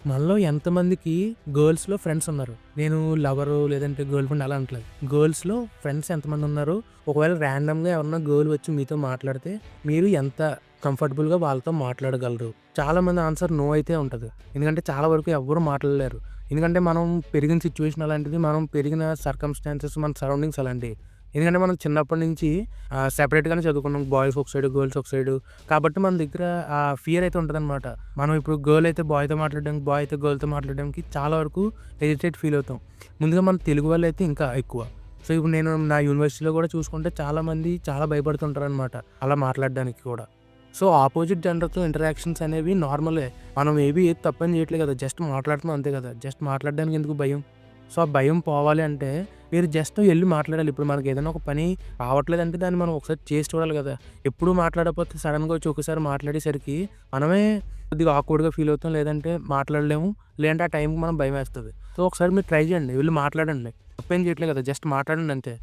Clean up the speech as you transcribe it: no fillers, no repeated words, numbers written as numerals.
మనలో ఎంతమందికి గర్ల్స్‌లో ఫ్రెండ్స్ ఉన్నారు? నేను లవరు లేదంటే గర్ల్ ఫ్రెండ్ అలా అనట్లేదు. గర్ల్స్‌లో ఫ్రెండ్స్ ఎంతమంది ఉన్నారు? ఒకవేళ ర్యాండమ్‌గా ఎవరన్నా గర్ల్ వచ్చి మీతో మాట్లాడితే మీరు ఎంత కంఫర్టబుల్‌గా వాళ్ళతో మాట్లాడగలరు? చాలామంది ఆన్సర్ నో అయితే ఉంటది. ఎందుకంటే చాలా వరకు ఎవ్వరు మాట్లాడలేరు. ఎందుకంటే మనం పెరిగిన సిట్యుయేషన్ అలాంటిది. మనం పెరిగిన సర్కమ్‌స్టాన్సెస్ మన సరౌండింగ్స్ అలాంటియి. ఎందుకంటే మనం చిన్నప్పటి నుంచి సెపరేట్‌గానే చదువుకున్నాం. బాయ్స్ ఒక సైడు, గర్ల్స్ ఒక సైడు. కాబట్టి మన దగ్గర ఆ ఫియర్ అయితే ఉంటదనమాట. మనం ఇప్పుడు గర్ల్ అయితే బాయ్‌తో మాట్లాడడానికి, బాయ్ అయితే గర్ల్‌తో మాట్లాడడానికి చాలా వరకు హెసిటేట్ ఫీల్ అవుతాం. ముందుగా మన తెలుగు వాళ్ళైతే ఇంకా ఎక్కువ. సో, ఇప్పుడు నేను నా యూనివర్సిటీలో కూడా చూసుకుంటే చాలామంది చాలా భయపడుతుంటారనమాట అలా మాట్లాడడానికి కూడా. సో, ఆపోజిట్ జెండర్‌తో ఇంటరాక్షన్స్ అనేవి నార్మలే. మనం ఏది తప్పని చేయట్లేదు కదా! జస్ట్ మాట్లాడుతున్నాం అంతే కదా! జస్ట్ మాట్లాడడానికి ఎందుకు భయం? సో, ఆ భయం పోవాలి అంటే మీరు జస్ట్ ఎళ్లి మాట్లాడాలి. ఇప్పుడు మనకేదైనా ఒక పని రావట్లేదంటే దాన్ని మనం ఒకసారి చేసి చూడాలి గదా! ఎప్పుడూ మాట్లాడకపోతే సడెన్‌గా వచ్చి ఒకేసారి మాట్లాడేసరికి మనమే కొద్దిగా ఆక్వర్డ్‌గా ఫీల్ అవుతాం. లేదంటే మాట్లాడలేము. లేదంటే ఆ టైంకి మనం భయమేస్తది. సో, ఒకసారి మీరు ట్రై చేయండి. వెళ్లి మాట్లాడండి. తప్పేం చేయట్లేదు కదా! జస్ట్ మాట్లాడండి అంతే.